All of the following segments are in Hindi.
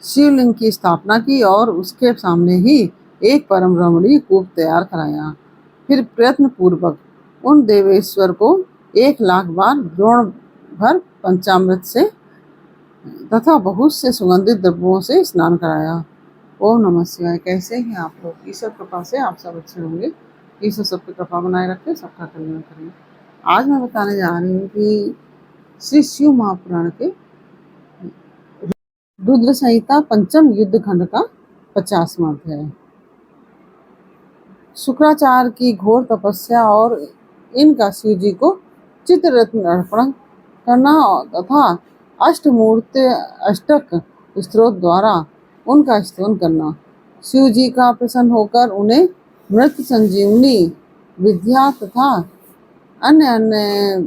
शिवलिंग की स्थापना की और उसके सामने ही एक परम रमणीय कूप तैयार कराया। फिर प्रयत्न पूर्वक उन देवेश्वर को 1,00,000 बार द्रोण भर पंचामृत से तथा बहुत से सुगंधित द्रव्यों से स्नान कराया। ओम नमः शिवाय। कैसे हैं आप लोग? ईश्वर कृपा से आप सब अच्छे होंगे। ईश्वर सबकी कृपा बनाए रखे, सबका कल्याण करें। आज मैं बताने जा रही हूँ कि श्री शिव महापुराण के रुद्र संहिता पंचम युद्ध खंड का 50वां अध्याय। शुक्राचार्य की घोर तपस्या और इनका शिव जी को चित्ररत्न अर्पण करना तथा अष्टमूर्ति अष्टक स्तोत्र द्वारा उनका स्तवन करना, शिव जी का प्रसन्न होकर उन्हें मृत संजीवनी विद्या तथा अन्य अन्य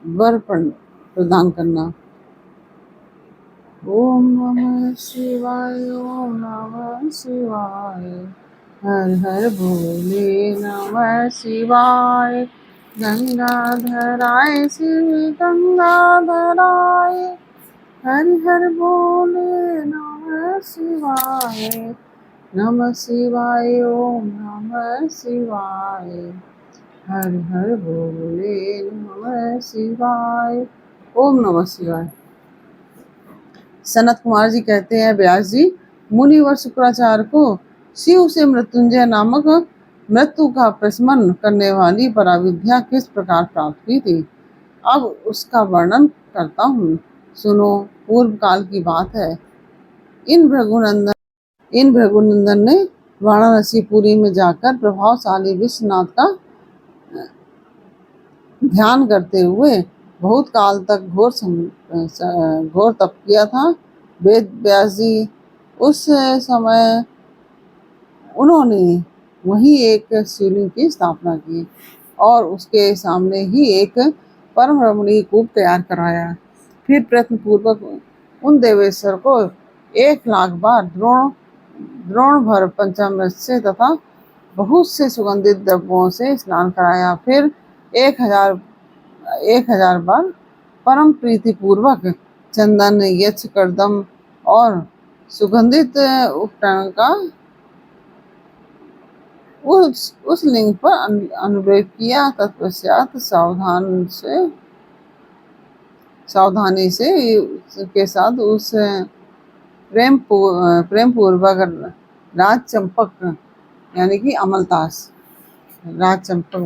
वर प्रदान करना। ओम नमः शिवाय, ओम नमः शिवाय, हर हर भोले नमः शिवाय, गंगाधराय शिव गंगाधराय, हर हर भोले नमः शिवाय, नमः शिवाय, ओम नमः शिवाय, हर हर भोले नमः शिवाय। ओम नमः शिवाय। सनत कुमार जी कहते हैं, व्यास जी, मुनिवर शुक्राचार्य को शिव से मृत्युंजय नामक मृत्यु का प्रशमन करने वाली पराविद्या किस प्रकार प्राप्त हुई थी, अब उसका वर्णन करता हूँ। सुनो, पूर्व काल की बात है। इन भृगुनंदन ने वाराणसीपुरी में जाकर प्रभावशाली विश्वनाथ का ध्यान करते हुए बहुत काल तक घोर तप किया था। वेद व्यास जी उस समय उन्होंने वहीं एक शिवलिंग की स्थापना की और उसके सामने ही एक परम रमणीय कूप तैयार कराया। फिर प्रयत्न पूर्वक उन देवेश्वर को 1,00,000 बार द्रोण भर पंचामृत से तथा बहुत से सुगंधित द्रव्यों से स्नान कराया। फिर 1,000 बार परम प्रीति पूर्वक चंदन, यक्ष, कर्दम और सुगंधित उपटन का उस लिंग पर अनुलेप किया। तत्पश्चात सावधानी से के साथ उस प्रेम पूर्वक राज चंपक यानी कि अमलतास, राज चंपक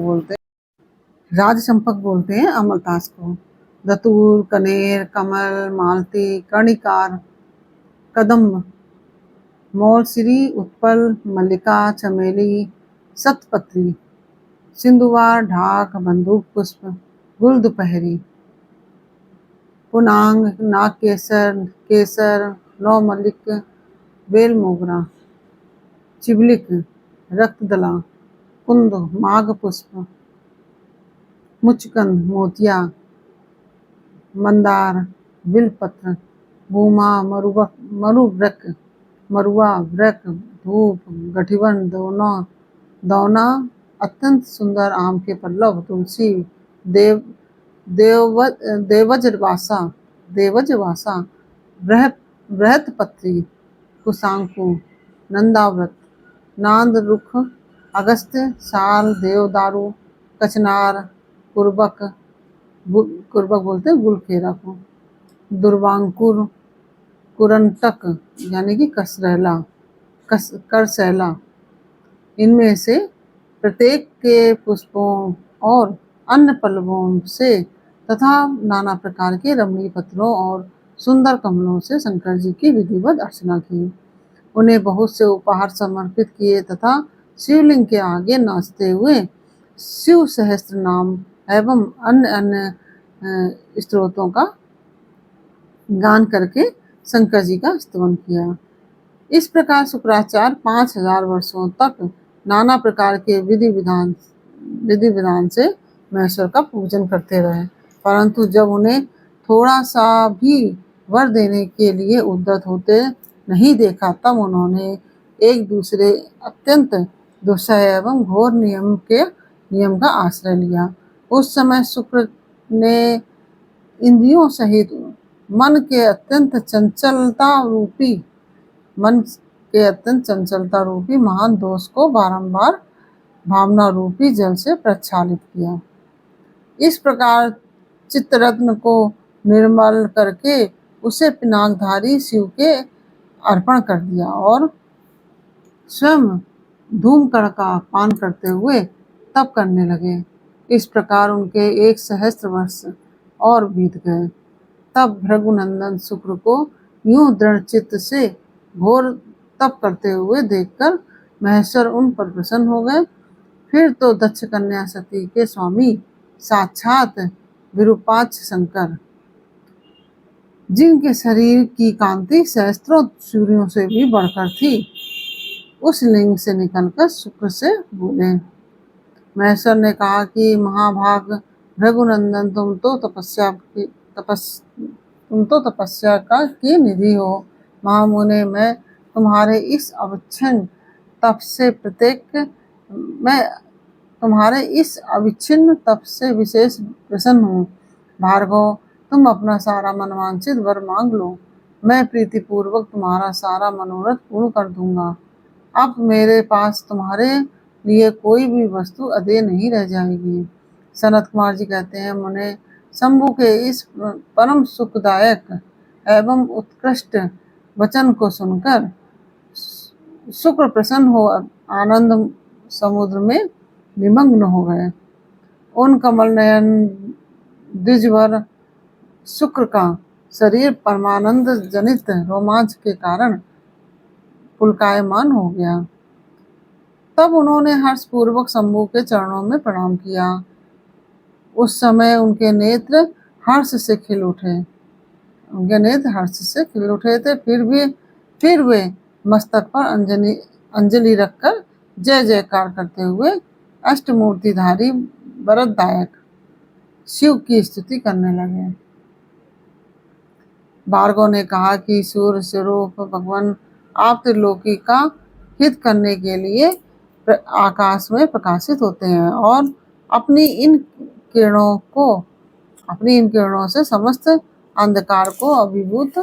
बोलते हैं अमलतास को, दतूर, कनेर, कमल, मालती, कर्णिकार, कदम्ब, मोलसिरी, उत्पल, मल्लिका, चमेली, सतपत्री, सिंधुवार, ढाक, बंदूक पुष्प, गुल दोपहरी, पुनांग, नाग केसर, नौ मल्लिक, बेल मोगरा, चिबलिक, रक्तदला, कुंद, माघ पुष्प, मुचकंद, मोतिया, मंदार, बिलपत्र, भूमा, मरुआ, व्रक, धूप, गठिवन, दौना, अत्यंत सुंदर आम के पल्लव, तुलसी, देवजवासा, बृहत्पत्री, कुशांकु, नंदाव्रत, नांद रुख, अगस्त्य, साल, देवदारू, कचनार, कुर्बक बोलते हैं गुलखेरा को, दुर्वांकुर, कुरंटक यानी कि करसैला। इनमें से प्रत्येक के पुष्पों और अन्य पल्लवों से तथा नाना प्रकार के रमणीय पत्रों और सुंदर कमलों से शंकर जी की विधिवत अर्चना की। उन्हें बहुत से उपहार समर्पित किए तथा शिवलिंग के आगे नाचते हुए शिव सहस्त्र नाम एवं अन्य अन्य स्तोत्रों का गान करके शंकर जी का स्तवन किया। इस प्रकार शुक्राचार्य 5,000 वर्षों तक नाना प्रकार के विधि विधान से महेश्वर का पूजन करते रहे, परंतु जब उन्हें थोड़ा सा भी वर देने के लिए उद्यत होते नहीं देखा, तब उन्होंने एक दूसरे अत्यंत दुस्सह एवं घोर नियम का आश्रय लिया। उस समय शुक्र ने इंद्रियों सहित मन के अत्यंत चंचलता रूपी मन के अत्यंत चंचलता रूपी महान दोष को बारंबार भावना रूपी जल से प्रक्षालित किया। इस प्रकार चित्तरत्न को निर्मल करके उसे पिनाकधारी शिव के अर्पण कर दिया और स्वयं धूमकण का पान करते हुए तप करने लगे। इस प्रकार उनके 1 सहस्त्र वर्ष और बीत गए। तब भृगुनंदन शुक्र को यूं दृढ़ चित्त से घोर तप करते हुए देखकर महेश्वर उन पर प्रसन्न हो गए। फिर तो दक्ष कन्या सती के स्वामी साक्षात विरूपाक्ष शंकर, जिनके शरीर की कांति सहस्त्रों सूर्यों से भी बढ़कर थी, उस लिंग से निकलकर शुक्र से बोले। महेश्वर ने कहा कि महाभाग भृगुनंदन, तुम तो तपस्या की निधि हो। महामुने, मैं तुम्हारे इस अविच्छिन्न तप से विशेष प्रसन्न हूँ। भार्गव, तुम अपना सारा मनवांछित वर मांग लो, मैं प्रीतिपूर्वक तुम्हारा सारा मनोरथ पूर्ण कर दूंगा। अब मेरे पास तुम्हारे लिए कोई भी वस्तु अदेय नहीं रह जाएगी। सनत कुमार जी कहते हैं, मुने, शंभु के इस परम सुखदायक एवं उत्कृष्ट वचन को सुनकर शुक्र प्रसन्न हो आनंद समुद्र में निमग्न हो गए। उन कमल नयन द्विजवर शुक्र का शरीर परमानंद जनित रोमांच के कारण पुलकायमान हो गया। तब उन्होंने हर्षपूर्वक शंभु के चरणों में प्रणाम किया। उस समय उनके नेत्र हर्ष से खिल उठे थे। फिर वे मस्तक पर अंजलि रखकर जय जयकार करते हुए अष्टमूर्तिधारी वरदायक शिव की स्तुति करने लगे। भार्गव ने कहा कि सूर्य स्वरूप भगवान आप त्रिलोकी का हित करने के लिए आकाश में प्रकाशित होते हैं और अपनी इन किरणों से समस्त अंधकार को अभिभूत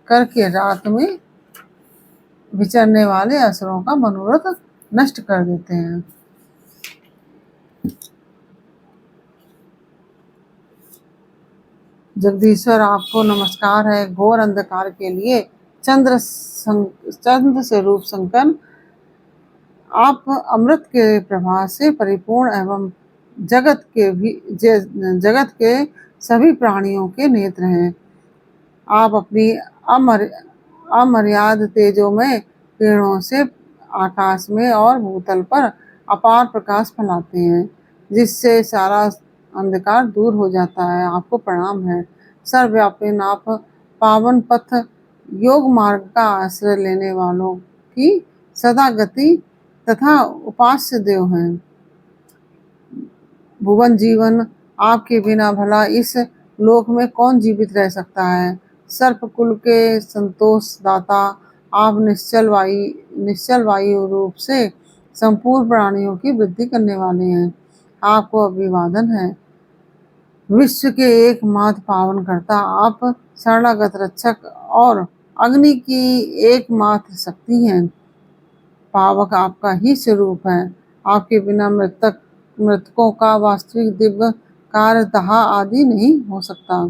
करके रात में विचरने वाले असुरों का मनोरथ नष्ट कर देते हैं। जगदीश्वर, आपको नमस्कार है। घोर अंधकार के लिए चंद्र स्वरूप शंकर, आप अमृत के प्रभा से परिपूर्ण एवं जगत के सभी प्राणियों के नेत्र हैं। आप अपनी अमर्याद तेजोमय किरणों से आकाश में और भूतल पर अपार प्रकाश फैलाते हैं, जिससे सारा अंधकार दूर हो जाता है। आपको प्रणाम है। सर्वव्यापी आप पावन पथ योग मार्ग का आश्रय लेने वालों की सदा गति तथा उपास्य देव हैं। भुवन जीवन, आपके बिना भला इस लोक में कौन जीवित रह सकता है। सर्पकुल के संतोष दाता, आप निश्चल वायु रूप से संपूर्ण प्राणियों की वृद्धि करने वाले हैं। आपको अभिवादन है। विश्व के एकमात्र पावन करता, आप शरणागत रक्षक और अग्नि की एकमात्र शक्ति हैं। पावक आपका ही स्वरूप है। आपके बिना मृतकों का वास्तविक दिव्य कार्य दाह आदि नहीं हो सकता।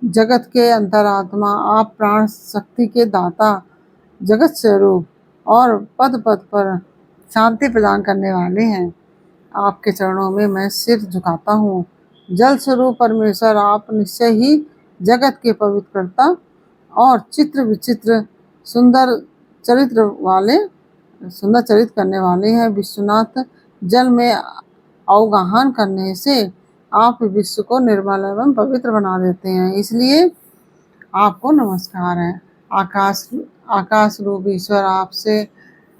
जगत के अंतरात्मा, आप प्राण शक्ति के दाता, जगत स्वरूप और पद पद पर शांति प्रदान करने वाले हैं। आपके चरणों में मैं सिर झुकाता हूँ। जल स्वरूप परमेश्वर, आप निश्चय ही जगत के पवित्रता और चित्र विचित्र सुंदर चरित्र करने वाले हैं। विश्वनाथ, जल में अवगाहन करने से आप विश्व को निर्मल एवं पवित्र बना देते हैं, इसलिए आपको नमस्कार है। आकाश रूप ईश्वर, आपसे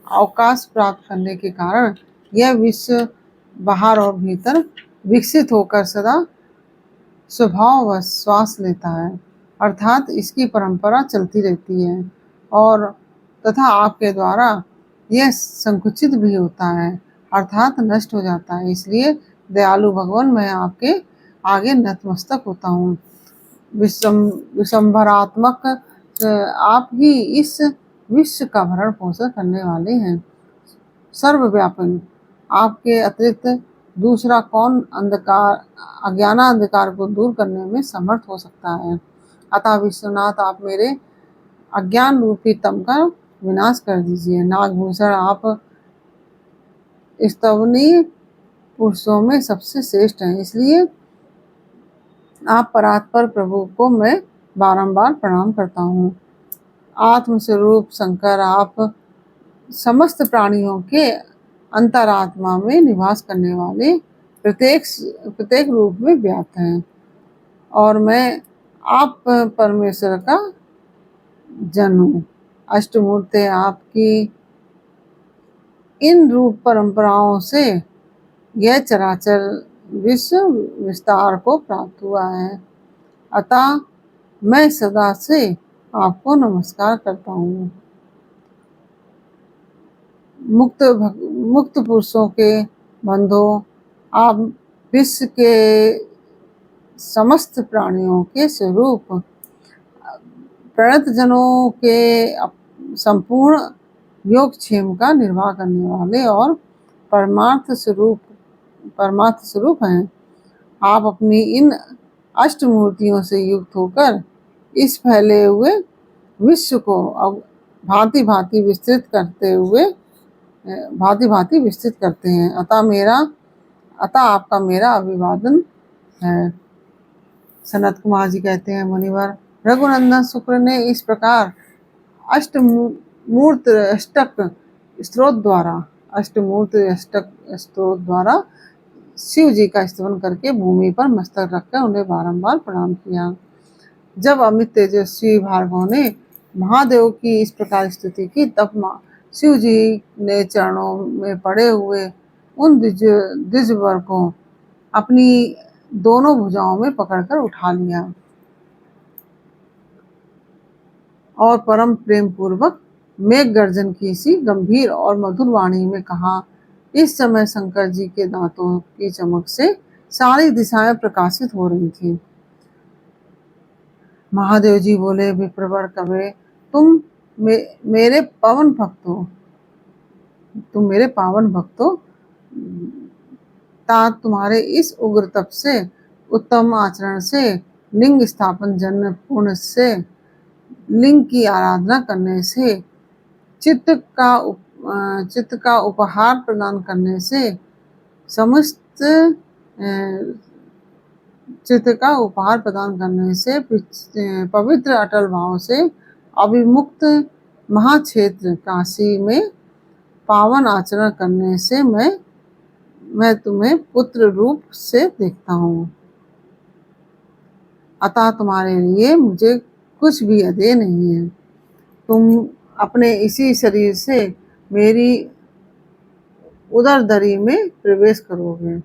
अवकाश प्राप्त करने के कारण यह विश्व बाहर और भीतर विकसित होकर सदा स्वभाव श्वास लेता है, अर्थात इसकी परंपरा चलती रहती है और तथा आपके द्वारा यह संकुचित भी होता है, अर्थात नष्ट हो जाता है। इसलिए दयालु भगवान, मैं आपके आगे नतमस्तक होता हूँ। विश्वंभरात्मक आप ही इस विश्व का भरण पोषण करने वाले हैं। सर्वव्यापी आपके अतिरिक्त दूसरा कौन अज्ञान अंधकार को दूर करने में समर्थ हो सकता है। अतः विश्वनाथ, आप मेरे अज्ञान रूपी तम का विनाश कर दीजिए। नागभूषण, आप स्तवनीय पुरुषों में सबसे श्रेष्ठ हैं, इसलिए आप परात्पर प्रभु को मैं बारंबार प्रणाम करता हूँ। आत्मस्वरूप शंकर, आप समस्त प्राणियों के अंतरात्मा में निवास करने वाले प्रत्येक रूप में व्याप्त हैं और मैं आप परमेश्वर का जन हूँ। अष्टमूर्ति, आपकी इन रूप परंपराओं से यह चराचर विश्व विस्तार को प्राप्त हुआ है, अतः मैं सदा से आपको नमस्कार करता हूँ। मुक्त पुरुषों के बंधो, आप विश्व के समस्त प्राणियों के स्वरूप प्रणत जनों के संपूर्ण योगक्षेम का निर्वाह करने वाले और परमार्थ स्वरूप हैं। आप अपनी इन अष्टमूर्तियों से युक्त होकर इस फैले हुए विश्व को भांति भांति विस्तृत करते हैं, अतः आपका मेरा अभिवादन है। सनत कुमार जी कहते हैं, मुनिवर, रघुनंदन शुक्र ने इस प्रकार अष्टमूर्त अष्टक स्तोत्र द्वारा शिव जी का स्तवन करके भूमि पर मस्तक रखकर उन्हें बारंबार प्रणाम किया। जब अमित तेजस्वी भार्गव ने महादेव की इस प्रकार स्तुति की, तब शिव जी ने चरणों में पड़े हुए उन द्विजवर को अपनी दोनों भुजाओं में पकड़कर उठा लिया और परम प्रेम पूर्वक मेघ गर्जन की सी गंभीर और मधुर वाणी में कहा। इस समय शंकर जी के दांतों की चमक से सारी दिशाएं प्रकाशित हो रही थी। महादेव जी बोले, विप्रवर कवे, तुम मेरे पावन भक्त हो, तुम्हारे इस उग्र तप से, उत्तम आचरण से, लिंग स्थापन जन्म पुण्य से, लिंग की आराधना करने से, चित्त का उपहार प्रदान करने से, पवित्र अटल भाव से अभिमुक्त महाक्षेत्र काशी में पावन आचरण करने से मैं तुम्हें पुत्र रूप से देखता हूँ, अतः तुम्हारे लिए मुझे कुछ भी अदेय नहीं है। तुम अपने इसी शरीर से मेरी उदरदरी में प्रवेश करोगे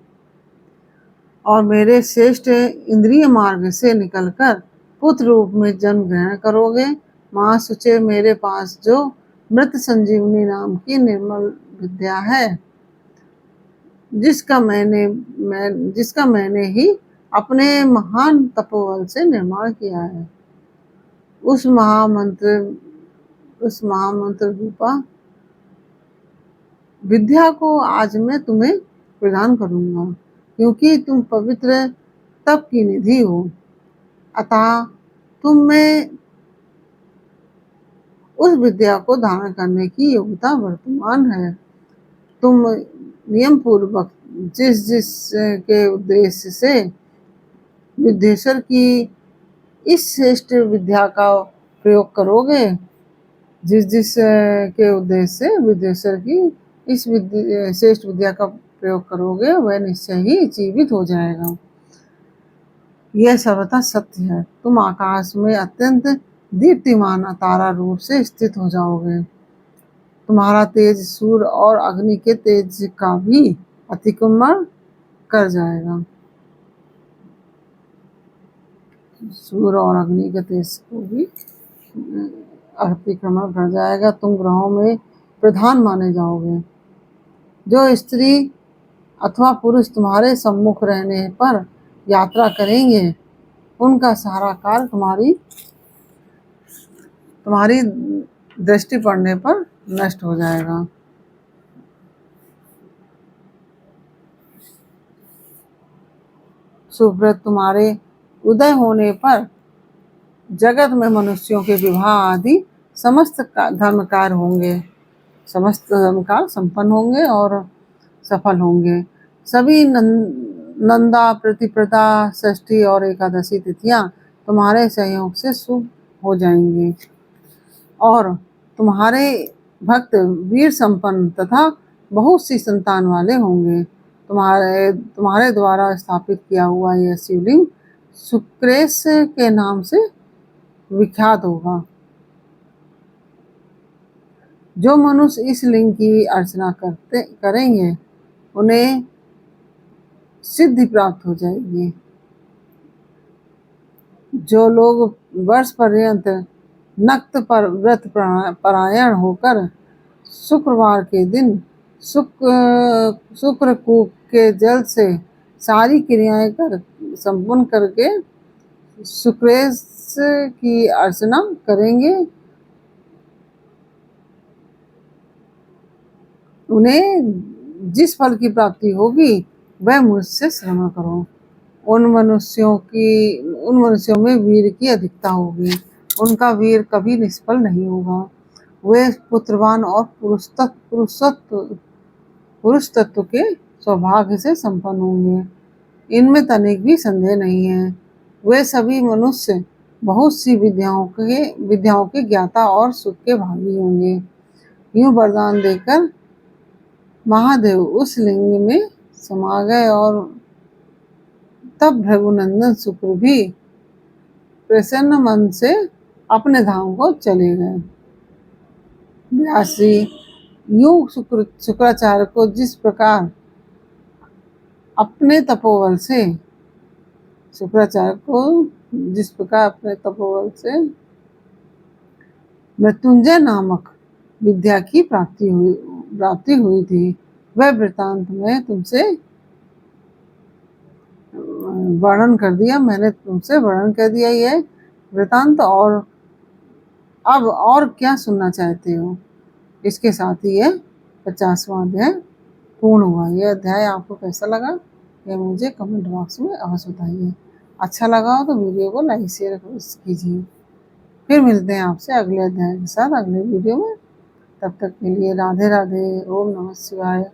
और मेरे श्रेष्ठ इंद्रिय मार्ग से निकलकर पुत्र रूप में जन्म ग्रहण करोगे। माँ सुचे, मेरे पास जो मृत संजीवनी नाम की निर्मल विद्या है, जिसका मैंने ही अपने महान तपोबल से निर्माण किया है, उस महामंत्र रूपा विद्या को आज मैं तुम्हें प्रदान करूंगा, क्योंकि तुम पवित्र तप की निधि हो, अतः तुम में उस विद्या को धारण करने की योग्यता वर्तमान है। तुम नियम पूर्वक जिस के उद्देश्य से विद्येश्वर की इस श्रेष्ठ विद्या का प्रयोग करोगे, जिस के उद्देश्य से विद्येश्वर की इस श्रेष्ठ विद्या का प्रयोग करोगे, वह निश्चय ही जीवित हो जाएगा। यह सर्वथा सत्य है। तुम आकाश में अत्यंत दीप्तिमान तारा रूप से स्थित हो जाओगे। तुम्हारा तेज सूर्य और अग्नि के तेज का भी अतिक्रमण कर जाएगा। सूर्य और अग्नि के तेज को भी अतिक्रमण कर जाएगा। तुम ग्रहों में प्रधान माने जाओगे। जो स्त्री अथवा पुरुष तुम्हारे सम्मुख रहने पर यात्रा करेंगे, उनका सारा कार्य तुम्हारी तुम्हारी दृष्टि पड़ने पर नष्ट हो जाएगा। सुव्रत तुम्हारे उदय होने पर जगत में मनुष्यों के विवाह आदि समस्त धर्म कार्य होंगे, समस्त धर्म कार्य संपन्न होंगे और सफल होंगे। सभी नंदा, प्रतिप्रदा, षष्ठी और एकादशी तिथियां तुम्हारे सहयोग से शुभ हो जाएंगी और तुम्हारे भक्त वीर संपन्न तथा बहुत सी संतान वाले होंगे। तुम्हारे द्वारा स्थापित किया हुआ यह शिवलिंग सुक्रेश के नाम से विख्यात होगा। जो मनुष्य इस लिंग की अर्चना करेंगे उन्हें सिद्धि प्राप्त हो जाएगी। जो लोग वर्ष पर्यंत नक्त पर व्रत परायण होकर शुक्रवार के दिन शुक्रकूप के जल से सारी क्रियाएं संपन्न करके शुक्रेश की अर्चना करेंगे, उन्हें जिस फल की प्राप्ति होगी वह मुझसे श्रवण करो। उन मनुष्यों में वीर की अधिकता होगी, उनका वीर कभी निष्फल नहीं होगा। वे पुत्रवान और पुरुष तत्व के सौभाग्य से संपन्न होंगे, इनमें तनिक भी संदेह नहीं है। वे सभी मनुष्य बहुत सी विद्याओं के ज्ञाता और सुख के भागी होंगे। यूं वरदान देकर महादेव उस लिंग में समा गए और तब भृगुनंदन शुक्र भी प्रसन्न मन से अपने धाम को चले गए। व्यास जी यूं शुक्राचार्य को जिस प्रकार अपने तपोबल से मृत्युंजय नामक विद्या की प्राप्ति हुई थी, वह वृतांत में तुमसे वर्णन कर दिया। मैंने तुमसे वर्णन कर दिया यह वृतांत, और अब और क्या सुनना चाहते हो। इसके साथ ही यह 50वां अध्याय पूर्ण हुआ। यह अध्याय आपको कैसा लगा यह मुझे कमेंट बॉक्स में अवश्य बताइए। अच्छा लगा हो तो वीडियो को लाइक शेयर कीजिए। फिर मिलते हैं आपसे अगले अध्याय के साथ अगले वीडियो में। तब तक के लिए राधे राधे। ओम नमः शिवाय।